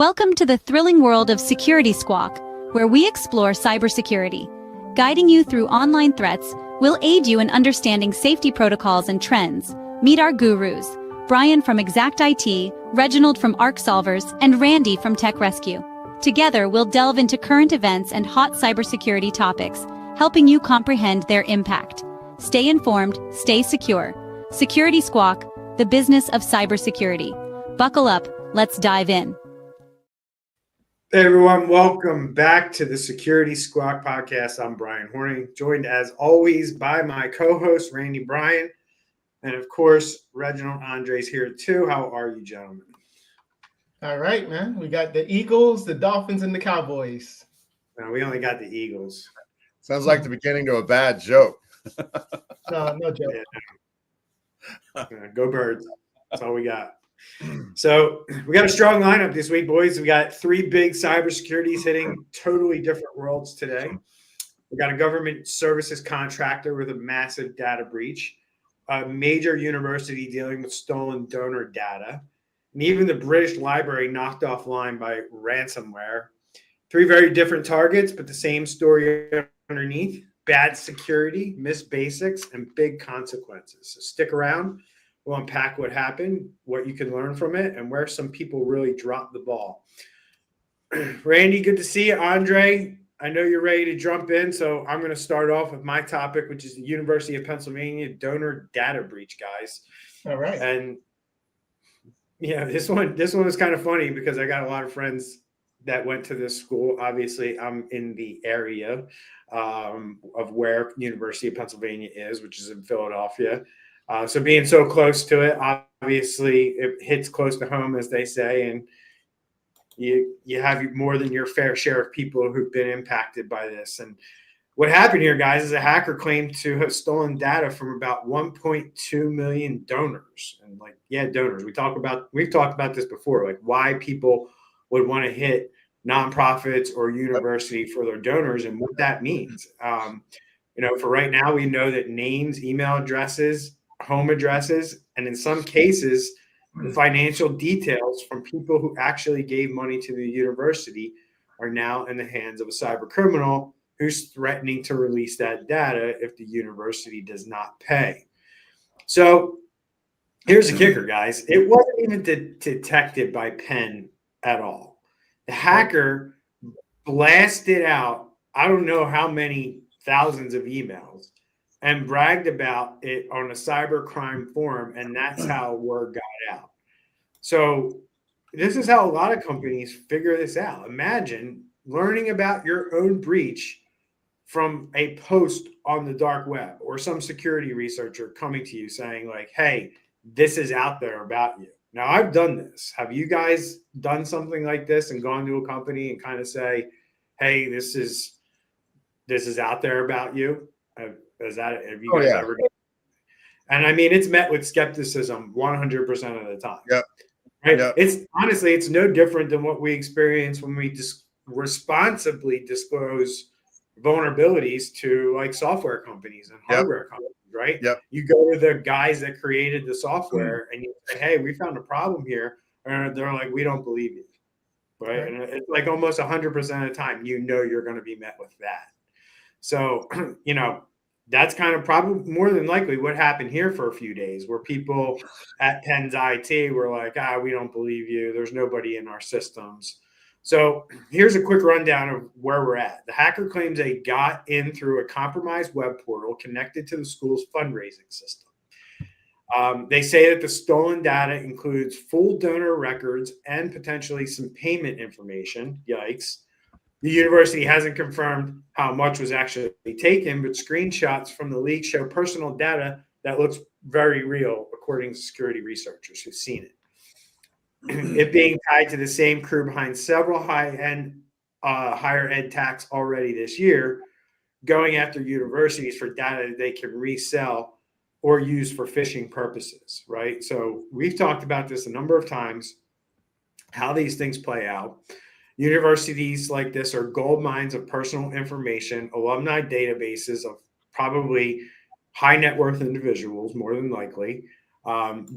Welcome to the thrilling world of Security Squawk, where we explore cybersecurity. Guiding you through online threats, we'll aid you in understanding safety protocols and trends. Meet our gurus, Bryan from Exact IT, Reginald from Arc Solvers, and Randy from Tech Rescue. Together, we'll delve into current events and hot cybersecurity topics, helping you comprehend their impact. Stay informed, stay secure. Security Squawk, the business of cybersecurity. Buckle up, let's dive in. Hey everyone, welcome back to the Security Squawk Podcast. I'm Bryan Hornung, joined as always by my co-host Randy Bryan, and of course Reginald Andre is here too. How are you, gentlemen? All right, man. We got the Eagles, the Dolphins, and the Cowboys. No, we only got the Eagles. Sounds like the beginning to a bad joke. No joke. Yeah. Go Birds. That's all we got. So we got a strong lineup this week, boys. We got three big cybersecurities hitting totally different worlds today. We got a government services contractor with a massive data breach, a major university dealing with stolen donor data, and even the British Library knocked offline by ransomware. Three very different targets, but the same story underneath: bad security, missed basics, and big consequences. So stick around. We'll unpack what happened, what you can learn from it, and where some people really dropped the ball. Randy, good to see you. Andre, I know you're ready to jump in, so I'm going to start off with my topic, which is the University of Pennsylvania donor data breach, guys. All right. And yeah, this one is kind of funny because I got a lot of friends that went to this school. Obviously, I'm in the area of where University of Pennsylvania is, which is in Philadelphia. So being so close to it, obviously it hits close to home, as they say, and you have more than your fair share of people who've been impacted by this. And what happened here, guys, is a hacker claimed to have stolen data from about 1.2 million donors. And donors. We've talked about this before, like why people would want to hit nonprofits or university for their donors and what that means. For right now, we know that names, email addresses, home addresses, and in some cases, the financial details from people who actually gave money to the university are now in the hands of a cyber criminal who's threatening to release that data if the university does not pay. So here's the kicker, guys. It wasn't even detected by Penn at all. The hacker blasted out, I don't know how many thousands of emails, and bragged about it on a cybercrime forum, and that's how word got out. So this is how a lot of companies figure this out. Imagine learning about your own breach from a post on the dark web or some security researcher coming to you saying like, hey, this is out there about you. Now, I've done this. Have you guys done something like this and gone to a company and kind of say, hey, this is out there about you? Have you guys ever done? And I mean, it's met with skepticism 100% of the time. Yeah. Right. Yep. It's no different than what we experience when we responsibly disclose vulnerabilities to like software companies and hardware companies, right? Yep. You go to the guys that created the software and you say, hey, we found a problem here. And they're like, we don't believe you. Right. And it's like almost 100% of the time, you're going to be met with that. So, that's kind of probably more than likely what happened here for a few days, where people at Penn's IT were like, we don't believe you. There's nobody in our systems. So here's a quick rundown of where we're at. The hacker claims they got in through a compromised web portal connected to the school's fundraising system. They say that the stolen data includes full donor records and potentially some payment information. Yikes. The university hasn't confirmed how much was actually taken, but screenshots from the leak show personal data that looks very real, according to security researchers who've seen it. It being tied to the same crew behind several higher ed attacks already this year, going after universities for data that they can resell or use for phishing purposes, right? So we've talked about this a number of times, how these things play out. Universities like this are gold mines of personal information, alumni databases of probably high net worth individuals, more than likely.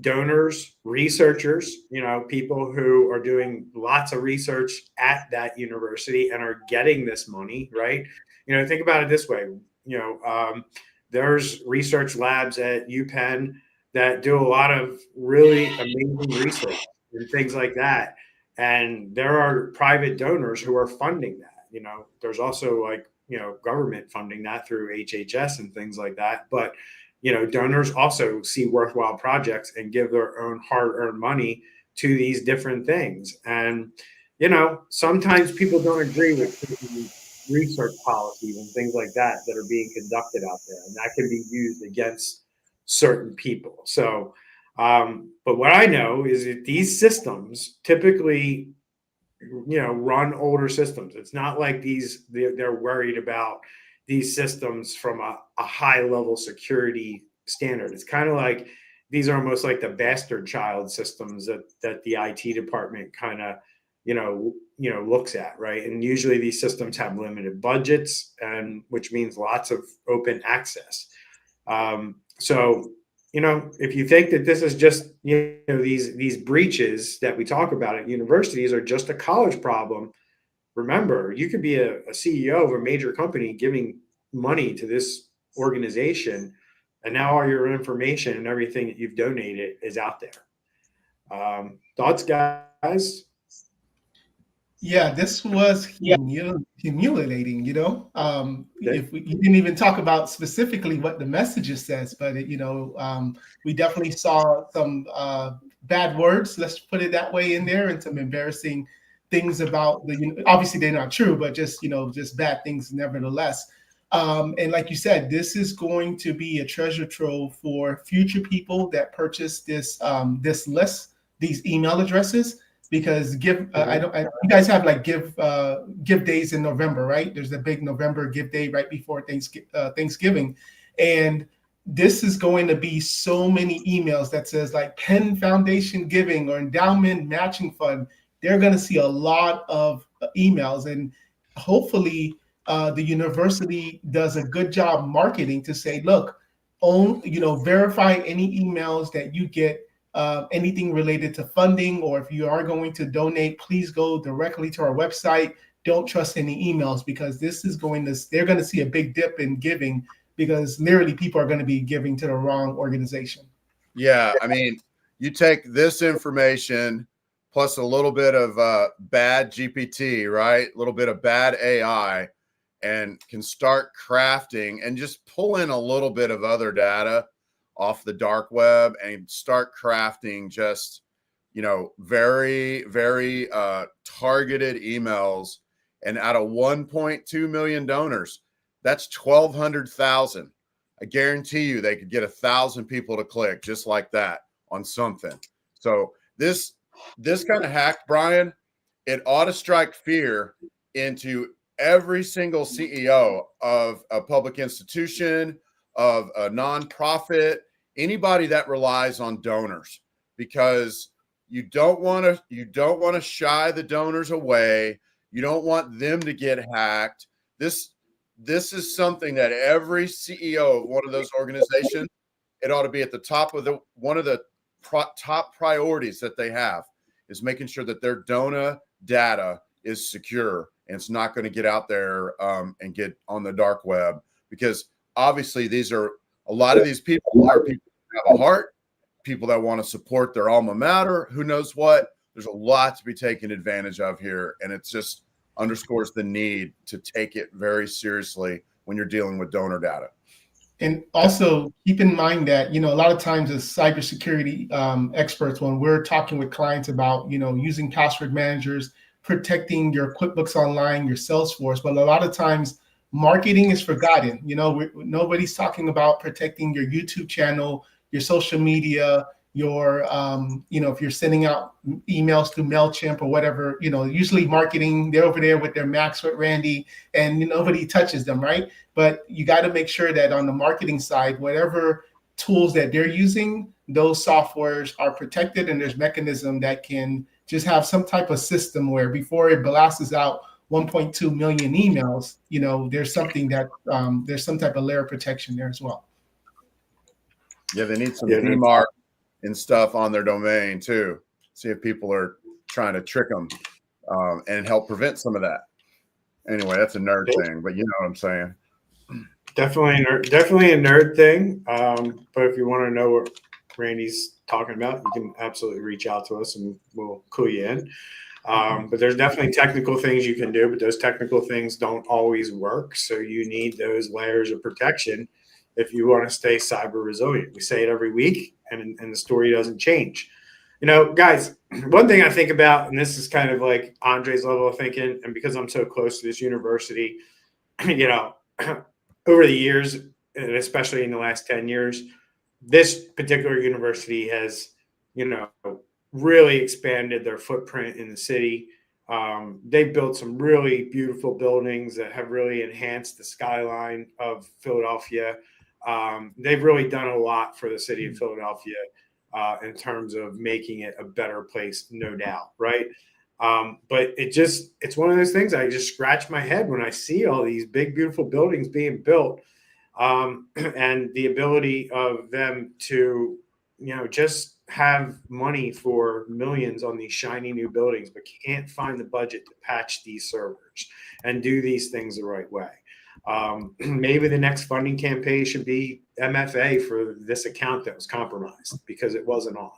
donors, researchers, people who are doing lots of research at that university and are getting this money, right? Think about it this way. There's research labs at UPenn that do a lot of really amazing research and things like that. And there are private donors who are funding that. There's also government funding that through HHS and things like that. But, donors also see worthwhile projects and give their own hard-earned money to these different things. And, sometimes people don't agree with research policies and things like that are being conducted out there. And that can be used against certain people. So, but what I know is that these systems typically, run older systems. It's not like they're worried about these systems from a high level security standard. It's kind of like these are almost like the bastard child systems that the IT department kind of, looks at, right? And usually these systems have limited budgets, and which means lots of open access. So, if you think that this is just, these breaches that we talk about at universities are just a college problem, remember, you could be a CEO of a major company giving money to this organization, and now all your information and everything that you've donated is out there. Thoughts, guys? Yeah, this was humiliating, if you didn't even talk about specifically what the messages says, but we definitely saw some bad words, let's put it that way, in there, and some embarrassing things about obviously they're not true, but just bad things nevertheless. And like you said, this is going to be a treasure trove for future people that purchase this list, these email addresses. Because you guys have give days in November, right? There's a big November give day right before Thanksgiving, and this is going to be so many emails that says like Penn Foundation giving or endowment matching fund. They're going to see a lot of emails, and hopefully the university does a good job marketing to say, look, verify any emails that you get. Anything related to funding, or if you are going to donate, please go directly to our website. Don't trust any emails, because they're going to see a big dip in giving, because literally people are going to be giving to the wrong organization. Yeah. I mean, you take this information plus a little bit of bad GPT, right? A little bit of bad AI, and can start crafting and just pull in a little bit of other data off the dark web and start crafting just, very, very targeted emails. And out of 1.2 million donors, that's 1,200,000. I guarantee you they could get 1,000 people to click just like that on something. So this kind of hack, Bryan, it ought to strike fear into every single CEO of a public institution, of a nonprofit, anybody that relies on donors, because you don't want to shy the donors away. You don't want them to get hacked. This is something that every CEO of one of those organizations, it ought to be at the top of one of the top priorities that they have, is making sure that their donor data is secure and it's not going to get out there and get on the dark web, because obviously a lot of these people are people who have a heart, people that want to support their alma mater, who knows what. There's a lot to be taken advantage of here, and it just underscores the need to take it very seriously when you're dealing with donor data. And also keep in mind that, a lot of times as cybersecurity experts, when we're talking with clients about, using password managers, protecting your QuickBooks Online, your Salesforce, but a lot of times marketing is forgotten. Nobody's talking about protecting your YouTube channel, your social media, your, if you're sending out emails through MailChimp or whatever, usually marketing, they're over there with their Max with Randy, and nobody touches them, right? But you got to make sure that on the marketing side, whatever tools that they're using, those softwares are protected, and there's mechanism that can just have some type of system where before it blasts out 1.2 million emails, there's something that there's some type of layer of protection there as well. Yeah, they need some DMARC and stuff on their domain too. See if people are trying to trick them and help prevent some of that. Anyway, that's a nerd thing, but you know what I'm saying. Definitely a nerd thing. But if you want to know what Randy's talking about, you can absolutely reach out to us and we'll clue you in. But there's definitely technical things you can do, but those technical things don't always work. So you need those layers of protection if you want to stay cyber resilient. We say it every week, and the story doesn't change. You know, guys, one thing I think about, and this is kind of like Andre's level of thinking, and because I'm so close to this university, you know, over the years, and especially in the last 10 years, this particular university has, you know, really expanded their footprint in the city. They've built some really beautiful buildings that have really enhanced the skyline of Philadelphia. They've really done a lot for the city of Philadelphia in terms of making it a better place, no doubt, right? But it's one of those things I just scratch my head when I see all these big, beautiful buildings being built and the ability of them to, you know, just have money for millions on these shiny new buildings, but can't find the budget to patch these servers and do these things the right way. Maybe the next funding campaign should be MFA for this account that was compromised because it wasn't on.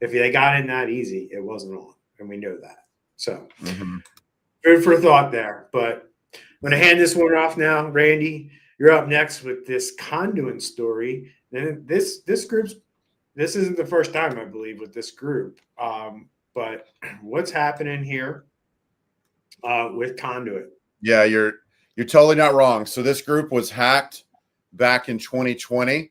If they got in that easy, it wasn't on, and we know that. So food for thought there. But I'm going to hand this one off now. Randy, you're up next with this conduit story. And this isn't the first time, I believe, with this group. But what's happening here with Conduit? Yeah, you're totally not wrong. So this group was hacked back in 2020.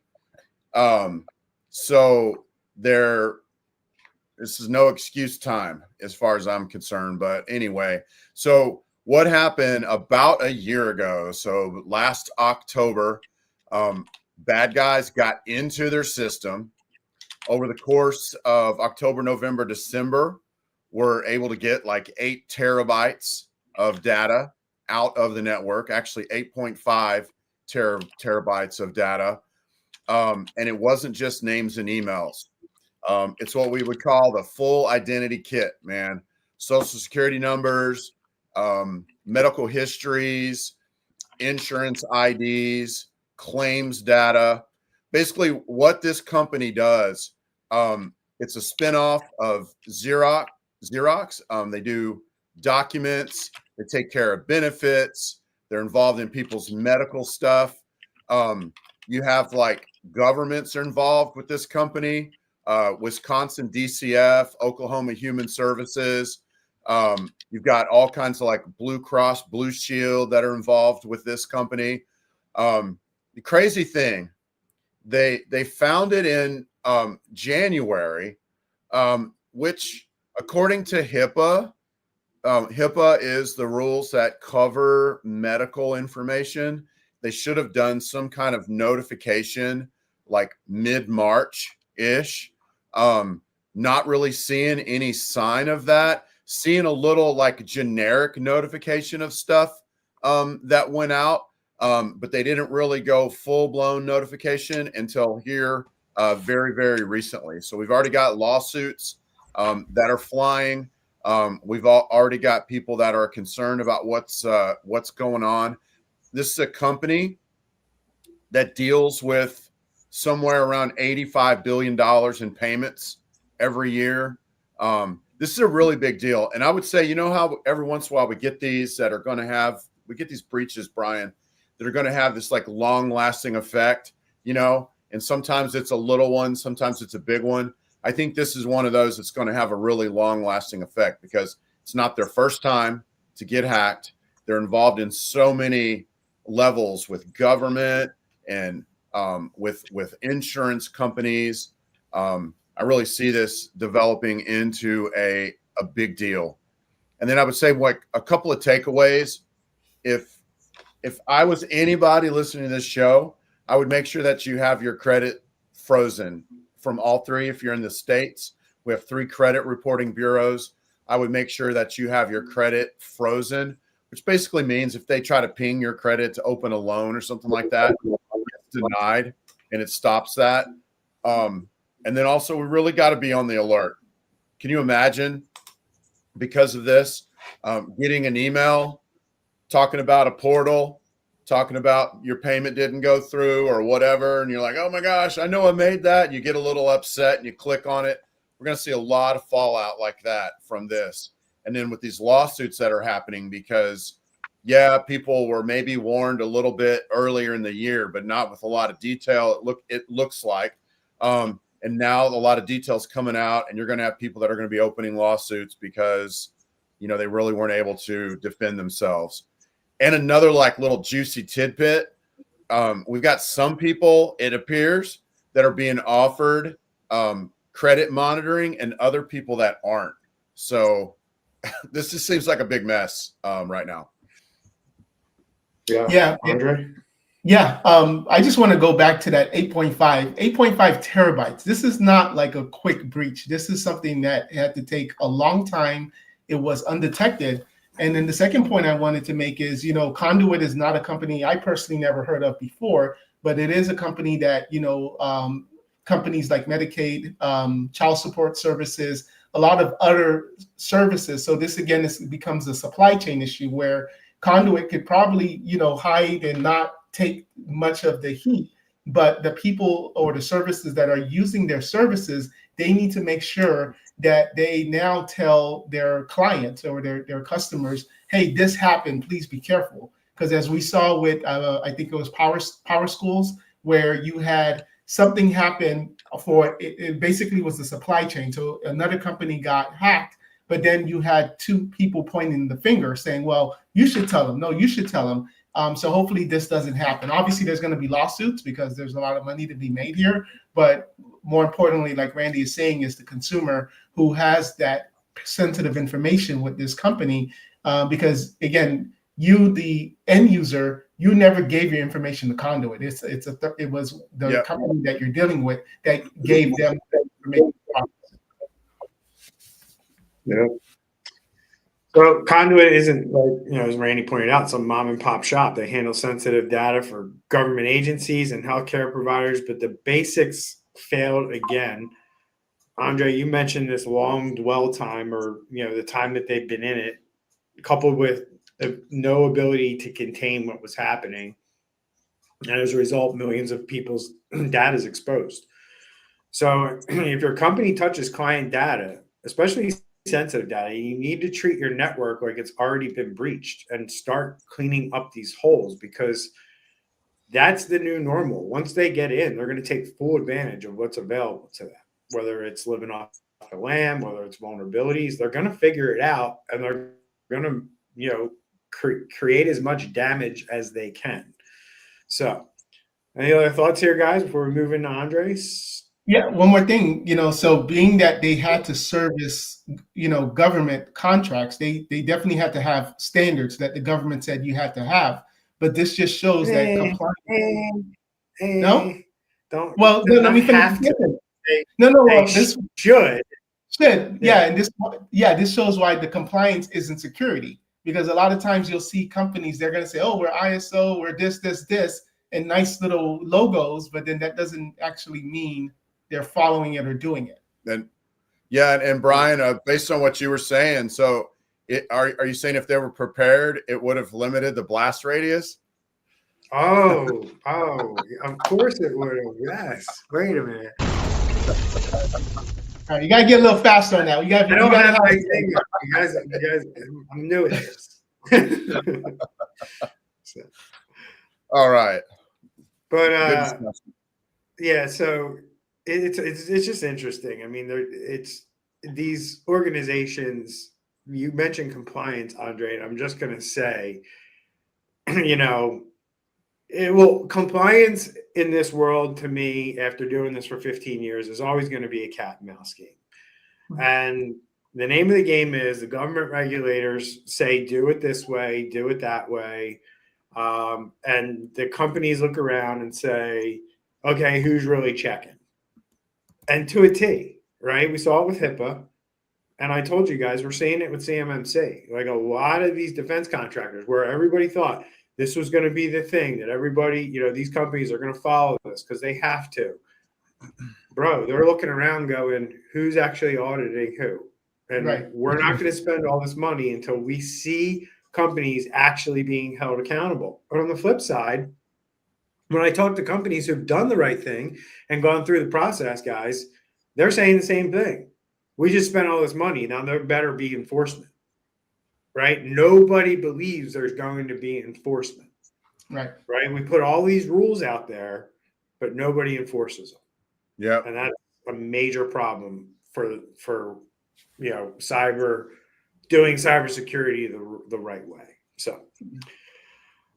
So this is no excuse time as far as I'm concerned. But anyway, so what happened about a year ago? So last October, bad guys got into their system. Over the course of October, November, December, we're able to get like 8 terabytes of data out of the network, actually 8.5 terabytes of data. And it wasn't just names and emails. It's what we would call the full identity kit, man. Social security numbers, medical histories, insurance IDs, claims data. Basically, what this company does, it's a spinoff of Xerox. They do documents. They take care of benefits. They're involved in people's medical stuff. You have like governments are involved with this company. Wisconsin DCF, Oklahoma Human Services. You've got all kinds of like Blue Cross, Blue Shield that are involved with this company. The crazy thing, they found it in January, which according to HIPAA, HIPAA is the rules that cover medical information. They should have done some kind of notification like mid-March-ish. Not really seeing any sign of that. Seeing a little like generic notification of stuff that went out. But they didn't really go full-blown notification until here very, very recently. So we've already got lawsuits that are flying. We've already got people that are concerned about what's going on. This is a company that deals with somewhere around $85 billion in payments every year. This is a really big deal. And I would say, you know how every once in a while we get these breaches, Bryan, that are going to have this like long lasting effect, you know, and sometimes it's a little one, sometimes it's a big one. I think this is one of those that's going to have a really long lasting effect because it's not their first time to get hacked. They're involved in so many levels with government and with insurance companies. I really see this developing into a big deal. And then I would say like a couple of takeaways. If I was anybody listening to this show, I would make sure that you have your credit frozen from all three. If you're in the States, we have 3 credit reporting bureaus. I would make sure that you have your credit frozen, which basically means if they try to ping your credit to open a loan or something like that, it's denied and it stops that. And then also we really got to be on the alert. Can you imagine, because of this, getting an email talking about a portal, talking about your payment didn't go through or whatever, and you're like, oh my gosh, I know I made that. And you get a little upset and you click on it. We're going to see a lot of fallout like that from this. And then with these lawsuits that are happening, because people were maybe warned a little bit earlier in the year, but not with a lot of detail. It looks like, and now a lot of details coming out, and you're going to have people that are going to be opening lawsuits because, they really weren't able to defend themselves. And another little juicy tidbit. We've got some people, it appears, that are being offered credit monitoring and other people that aren't. So this just seems like a big mess right now. Yeah. Andre? Yeah. I just want to go back to that 8.5 terabytes. This is not like a quick breach. This is something that had to take a long time. It was undetected. And then the second point I wanted to make is, Conduit is not a company I personally never heard of before, but it is a company that, companies like Medicaid, child support services, a lot of other services. So this becomes a supply chain issue where Conduit could probably, hide and not take much of the heat, but the people or the services that are using their services, they need to make sure that they now tell their clients or their customers, hey, this happened, please be careful. Because as we saw with, I think it was Power Schools, where you had something happen it basically was the supply chain. So another company got hacked, but then you had two people pointing the finger saying, well, you should tell them. No, you should tell them. So hopefully this doesn't happen. Obviously, there's going to be lawsuits because there's a lot of money to be made here. But more importantly, like Randy is saying, is the consumer who has that sensitive information with this company. Because again, you, the end user, you never gave your information to Conduit. It was the company that you're dealing with that gave them the information. Yeah. So Conduit isn't as Randy pointed out, some mom and pop shop. They handle sensitive data for government agencies and healthcare providers, but the basics failed again. Andre, you mentioned this long dwell time, or the time that they've been in it, coupled with no ability to contain what was happening. And as a result, millions of people's data is exposed. So if your company touches client data, especially sensitive data, you need to treat your network like it's already been breached and start cleaning up these holes, because that's the new normal. Once they get in, they're going to take full advantage of what's available to them, whether it's living off the land, whether it's vulnerabilities. They're going to figure it out, and they're going to create as much damage as they can. So any other thoughts here, guys, before we move into Andre's? Yeah, one more thing, so being that they had to service, government contracts, they definitely had to have standards that the government said you had to have. But this just shows that compliance. No? Don't. Well, let me finish. This should. Yeah, and this shows why the compliance isn't security. Because a lot of times you'll see companies, they're going to say, oh, we're ISO, we're this, and nice little logos, but then that doesn't actually mean they're following it or doing it. And Bryan, based on what you were saying, so are you saying if they were prepared, it would have limited the blast radius? Oh, of course it would have. Yes. Wait a minute. All right, you gotta get a little faster on that. You guys, I'm new at this. So. All right. But yeah, so it's just interesting. I mean, it's these organizations. You mentioned compliance, Andre, and I'm just going to say, compliance in this world, to me, after doing this for 15 years, is always going to be a cat and mouse game. Mm-hmm. And the name of the game is the government regulators say, do it this way, do it that way. And the companies look around and say, okay, who's really checking? And to a T, right? We saw it with HIPAA. And I told you guys, we're seeing it with CMMC. Like a lot of these defense contractors, where everybody thought this was going to be the thing that everybody, these companies are going to follow this because they have to. bro, they're looking around going, who's actually auditing who? And Right. we're not going to spend all this money until we see companies actually being held accountable. But on the flip side, when I talk to companies who've done the right thing and gone through the process, guys, they're saying the same thing. We just spent all this money. Now there better be enforcement, right? Nobody believes there's going to be enforcement, Right. right? We put all these rules out there, but nobody enforces them. Yeah. And that's a major problem for doing cybersecurity the right way. So,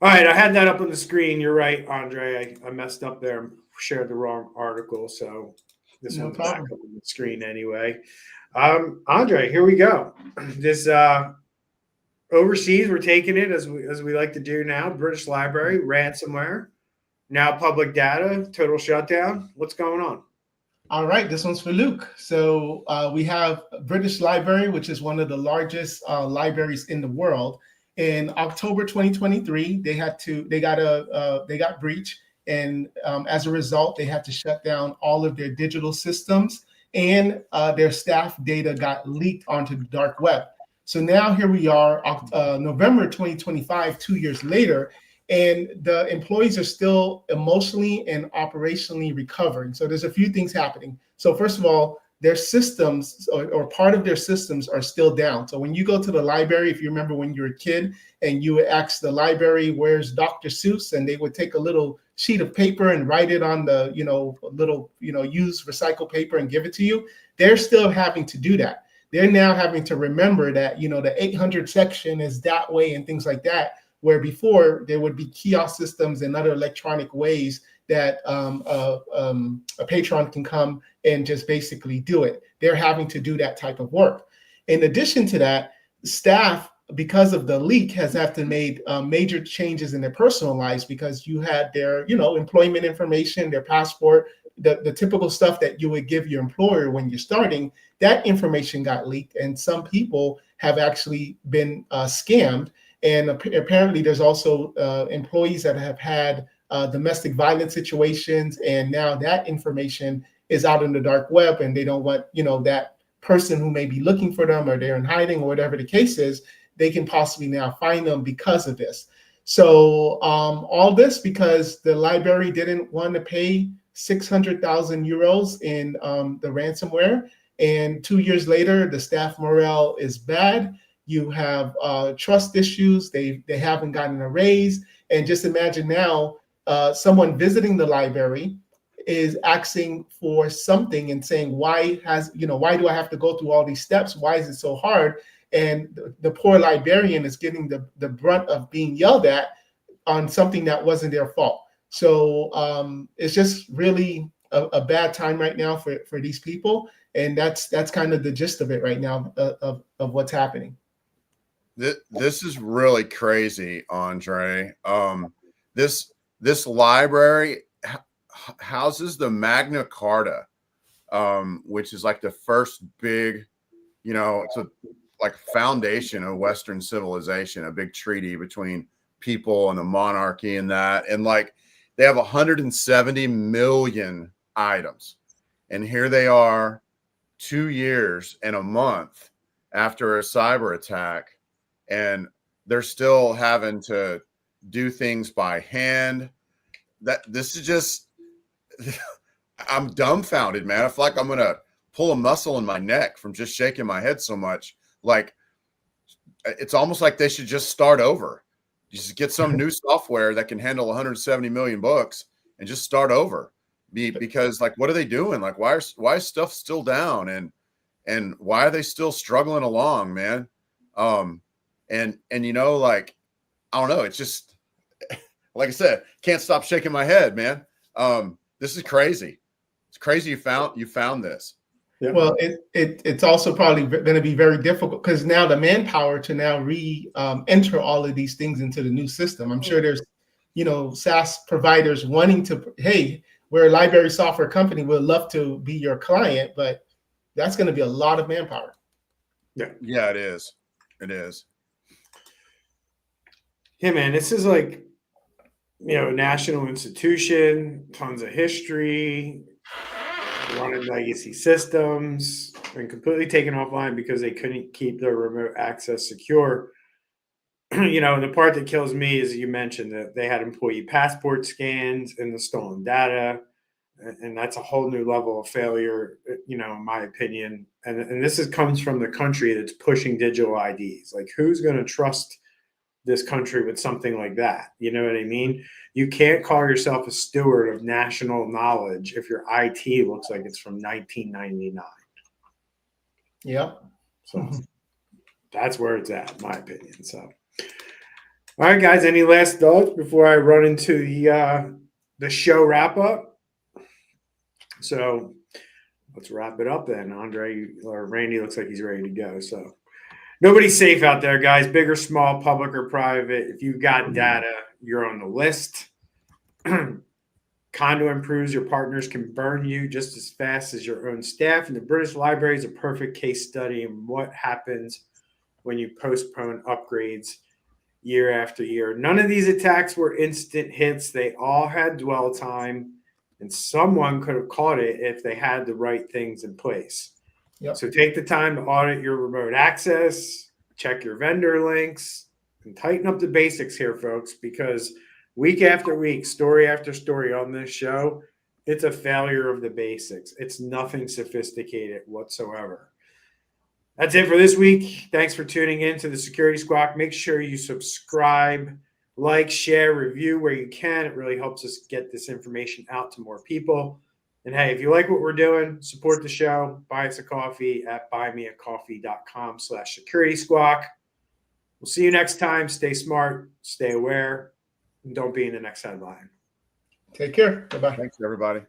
all right, I had that up on the screen. You're right, Andre. I messed up there, shared the wrong article. So this No one's problem. back up on the screen anyway. Andre, here we go. This overseas, we're taking it as we like to do now. British Library, ransomware, now public data, total shutdown. What's going on? All right, this one's for Luke. So we have British Library, which is one of the largest libraries in the world. In October 2023, they got breached, and as a result, they had to shut down all of their digital systems, and their staff data got leaked onto the dark web. So now here we are, November 2025, 2 years later, and the employees are still emotionally and operationally recovering. So there's a few things happening. So first of all, their systems or part of their systems are still down. So when you go to the library, if you remember when you were a kid and you would ask the library, where's Dr. Seuss? And they would take a little sheet of paper and write it on the, used recycled paper and give it to you. They're still having to do that. They're now having to remember that, the 800 section is that way and things like that, where before there would be kiosk systems and other electronic ways that a patron can come and just basically do it. They're having to do that type of work. In addition to that, staff, because of the leak, has had to make major changes in their personal lives, because you had their, employment information, their passport, the typical stuff that you would give your employer when you're starting. That information got leaked, and some people have actually been scammed. And apparently there's also employees that have had domestic violence situations, and now that information is out in the dark web, and they don't want, that person who may be looking for them, or they're in hiding, or whatever the case is, they can possibly now find them because of this. So all this because the library didn't want to pay 600,000 euros in the ransomware. And 2 years later, the staff morale is bad. You have trust issues. They haven't gotten a raise. And just imagine now, someone visiting the library is asking for something and saying, why do I have to go through all these steps? Why is it so hard? And the poor librarian is getting the brunt of being yelled at on something that wasn't their fault. So it's just really a bad time right now for these people. And that's kind of the gist of it right now of what's happening. This is really crazy, Andre. This library houses the Magna Carta, which is like the first big, it's like foundation of Western civilization, a big treaty between people and the monarchy and that. And like they have 170 million items. And here they are 2 years and a month after a cyber attack, and they're still having to do things by hand. This is just, I'm dumbfounded, man. I feel like I'm going to pull a muscle in my neck from just shaking my head so much. Like, it's almost like they should just start over. Just get some new software that can handle 170 million books and just start over. Because like, what are they doing? Like, why is stuff still down? And why are they still struggling along, man? And like, I don't know. It's just, like I said, can't stop shaking my head, man. This is crazy. It's crazy you found this. Yeah. Well, it's also probably going to be very difficult because now the manpower to now enter all of these things into the new system. I'm sure there's, SaaS providers wanting to, hey, we're a library software company. We'd love to be your client, but that's going to be a lot of manpower. Yeah, it is. It is. Yeah, man, this is like, national institution, tons of history, running legacy systems, and completely taken offline because they couldn't keep their remote access secure. The part that kills me is you mentioned that they had employee passport scans and the stolen data. And that's a whole new level of failure, in my opinion. And this comes from the country that's pushing digital IDs. Like, who's going to trust this country with something like that? You know what I mean? You can't call yourself a steward of national knowledge if your IT looks like it's from 1999. Yep. So that's where it's at, in my opinion. So, all right, guys, any last thoughts before I run into the show wrap up? So let's wrap it up then. Andre or Randy looks like he's ready to go. So nobody's safe out there, guys, big or small, public or private. If you've got data, you're on the list. Condo improves, your partners can burn you just as fast as your own staff. And the British Library is a perfect case study in what happens when you postpone upgrades year after year. None of these attacks were instant hits. They all had dwell time. And someone could have caught it if they had the right things in place. Yep. So take the time to audit your remote access, check your vendor links, and tighten up the basics here, folks, because week after week, story after story on this show, it's a failure of the basics. It's nothing sophisticated whatsoever. That's it for this week. Thanks for tuning in to the Security Squawk. Make sure you subscribe, like, share, review where you can. It really helps us get this information out to more people. And hey, if you like what we're doing, support the show. Buy us a coffee at buymeacoffee.com/Security Squawk. We'll see you next time. Stay smart, stay aware, and don't be in the next headline. Take care. Bye-bye. Thanks, everybody.